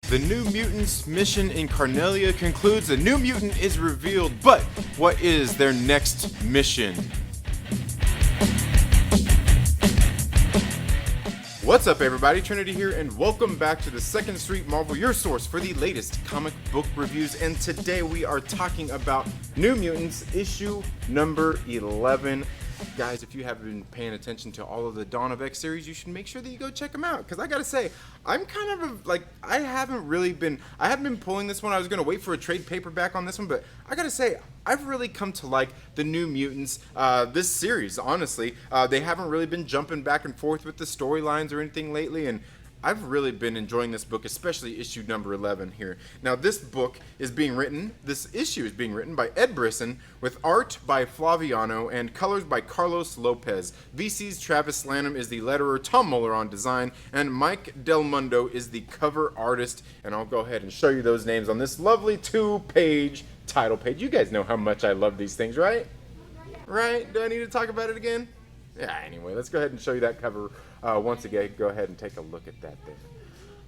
The New Mutants mission in Carnelia concludes. A new mutant is revealed, but what is their next mission? What's up, everybody? Trinity here, and welcome back to the Second Street Marvel, your source for the latest comic book reviews. And today we are talking about New Mutants issue number 11. Guys, if you haven't been paying attention to all of the Dawn of X series, you should make sure that you go check them out. Because I gotta say, I'm kind of like, I haven't been pulling this one. I was gonna wait for a trade paperback on this one, but I gotta say, I've really come to like the New Mutants, this series, honestly. They haven't really been jumping back and forth with the storylines or anything lately, and I've really been enjoying this book, especially issue number 11 here. Now, this issue is being written by Ed Brisson, with art by Flaviano and colors by Carlos Lopez. VC's Travis Lanham is the letterer, Tom Muller on design, and Mike Del Mundo is the cover artist. And I'll go ahead and show you those names on this lovely 2-page title page. You guys know how much I love these things, right? Right? Do I need to talk about it again? Yeah, anyway, let's go ahead and show you that cover once again. Go ahead and take a look at that there.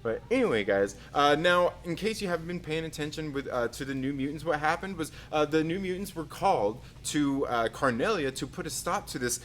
But anyway, guys, now, in case you haven't been paying attention to the New Mutants, what happened was the New Mutants were called to Carnelia to put a stop to this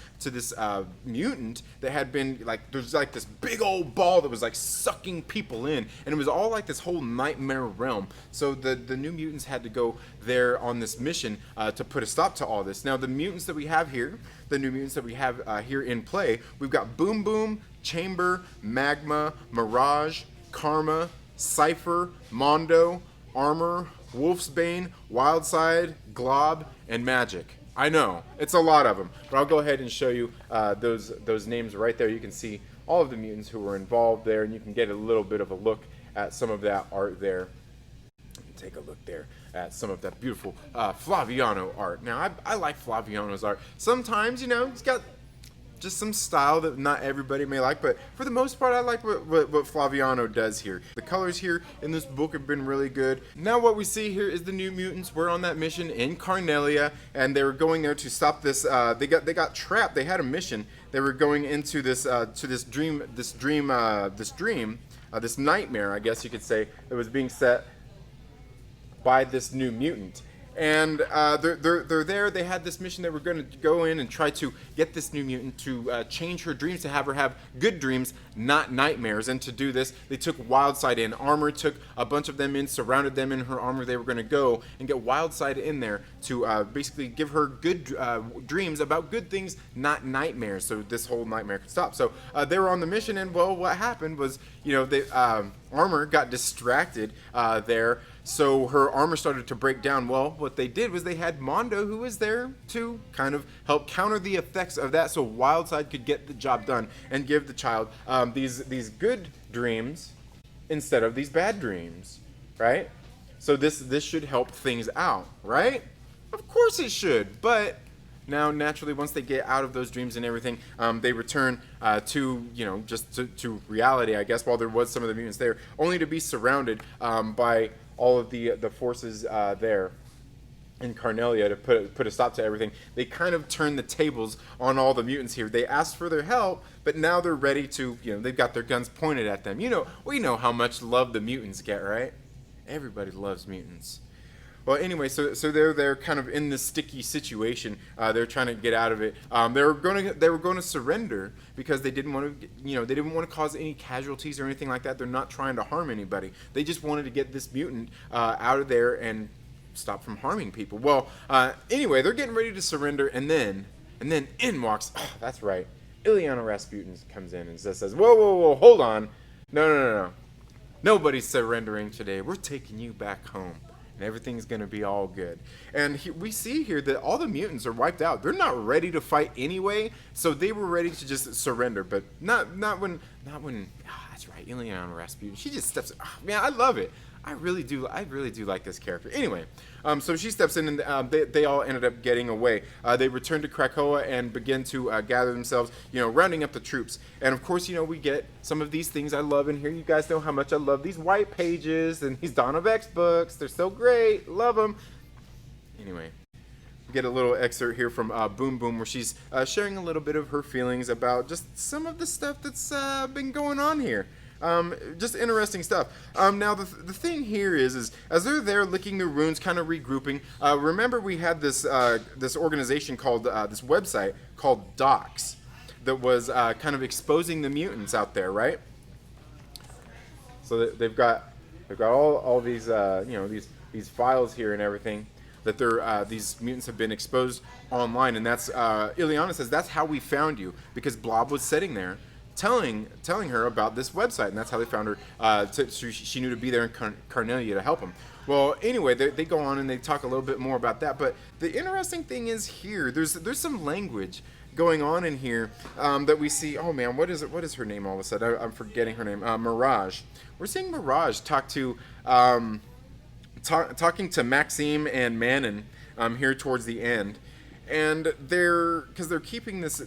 mutant that had been, like, there's like this big old ball that was like sucking people in, and it was all like this whole nightmare realm. So the New Mutants had to go there on this mission to put a stop to all this. Now, the mutants that we have here, the New Mutants that we have here in play, we've got Boom Boom, Chamber, Magma, Mirage, Karma, Cypher, Mondo, Armor, Wolfsbane, Wildside, Glob, and Magic. I know, it's a lot of them, but I'll go ahead and show you those names right there. You can see all of the mutants who were involved there, and you can get a little bit of a look at some of that art there. Take a look there at some of that beautiful Flaviano art. Now, I like Flaviano's art. Sometimes, you know, he's got just some style that not everybody may like, but for the most part, I like what Flaviano does here. The colors here in this book have been really good. Now what we see here is the New Mutants were on that mission in Carnelia, and they were going there to stop this. They got trapped. They had a mission. They were going into this nightmare, I guess you could say, that was being set by this New Mutant. And they're there. They had this mission. They were going to go in and try to get this New Mutant to change her dreams, to have her have good dreams, not nightmares. And to do this, they took Wildside in. Armor took a bunch of them in, surrounded them in her armor. They were going to go and get Wildside in there to basically give her good dreams about good things, not nightmares, so this whole nightmare could stop. So they were on the mission, and well, what happened was, you know, Armor got distracted there. So her armor started to break down. Well, what they did was they had Mondo, who was there to kind of help counter the effects of that, so Wildside could get the job done and give the child these good dreams instead of these bad dreams, right? So this should help things out, right? Of course it should, but now, naturally, once they get out of those dreams and everything, they return to, you know, just to reality, I guess, while there was some of the mutants there, only to be surrounded by all of the forces there in Carnelia to put a stop to everything. They kind of turned the tables on all the mutants here. They asked for their help, but now they're ready to, you know, they've got their guns pointed at them. You know, we know how much love the mutants get, right? Everybody loves mutants. Well, anyway, so they're kind of in this sticky situation. They're trying to get out of it. They were going to surrender because they didn't want to, you know, they didn't want to cause any casualties or anything like that. They're not trying to harm anybody. They just wanted to get this mutant out of there and stop from harming people. Well, anyway, they're getting ready to surrender, and then in walks, that's right, Illyana Rasputin comes in and says, whoa, hold on, no, nobody's surrendering today. We're taking you back home, and everything's going to be all good. And we see here that all the mutants are wiped out. They're not ready to fight anyway, so they were ready to just surrender, but not when that's right, Illyana Rasputin. She just steps, man, I love it. I really do like this character. Anyway, so she steps in, and they all ended up getting away. They return to Krakoa and begin to gather themselves, you know, rounding up the troops. And of course, you know, we get some of these things I love in here. You guys know how much I love these white pages and these Dawn of X books. They're so great. Love them. Anyway, we get a little excerpt here from Boom Boom, where she's sharing a little bit of her feelings about just some of the stuff that's been going on here. Just interesting stuff. Now the thing here is as they're there licking the runes, kind of regrouping. Remember we had this this organization called this website called Docs that was kind of exposing the mutants out there, right? So they've got all these these files here and everything that these mutants have been exposed online, and that's Ileana says that's how we found you, because Blob was sitting there telling her about this website, and that's how they found her. So she knew to be there in Carnelia to help them. Well, anyway, they go on and they talk a little bit more about that. But the interesting thing is here, there's some language going on in here that we see. Oh man, what is it? What is her name? All of a sudden, I'm forgetting her name. Mirage. We're seeing Mirage talk to talking to Maxime and Manon here towards the end. And they're keeping this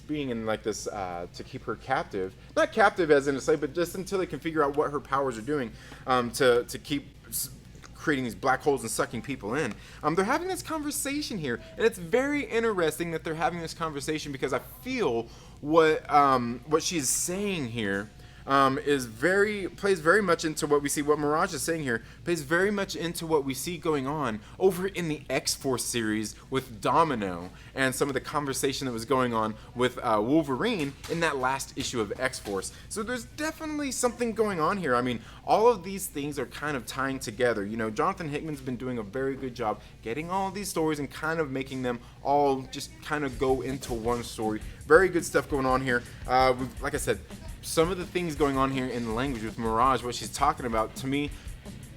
being in like this to keep her captive, not captive as in a slave, but just until they can figure out what her powers are doing to keep creating these black holes and sucking people in. They're having this conversation here, and it's very interesting that they're having this conversation, because I feel what she's saying here plays very much into what we see. What Mirage is saying here plays very much into what we see going on over in the X-Force series with Domino, and some of the conversation that was going on with Wolverine in that last issue of X-Force. So there's definitely something going on here. I mean, all of these things are kind of tying together. You know, Jonathan Hickman's been doing a very good job getting all of these stories and kind of making them all just kind of go into one story. Very good stuff going on here. Like I said, some of the things going on here in the language with Mirage, what she's talking about, to me,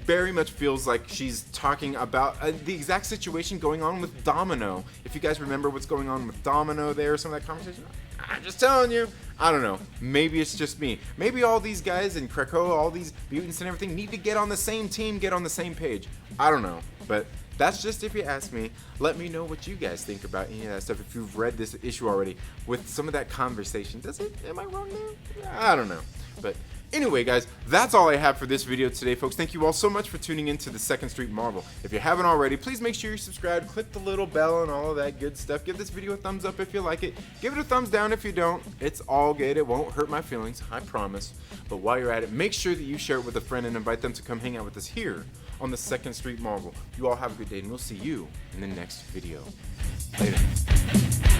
very much feels like she's talking about the exact situation going on with Domino. If you guys remember what's going on with Domino there, some of that conversation, I'm just telling you, I don't know. Maybe it's just me. Maybe all these guys in Krakoa, all these mutants and everything, need to get on the same team, get on the same page. I don't know, but that's just if you ask me. Let me know what you guys think about any of that stuff if you've read this issue already with some of that conversation. Am I wrong there? I don't know. But anyway, guys, that's all I have for this video today, folks. Thank you all so much for tuning in to the Second Street Marvel. If you haven't already, please make sure you're subscribed, click the little bell and all of that good stuff. Give this video a thumbs up if you like it. Give it a thumbs down if you don't. It's all good. It won't hurt my feelings, I promise. But while you're at it, make sure that you share it with a friend and invite them to come hang out with us here on the Second Street Marvel. You all have a good day, and we'll see you in the next video. Later.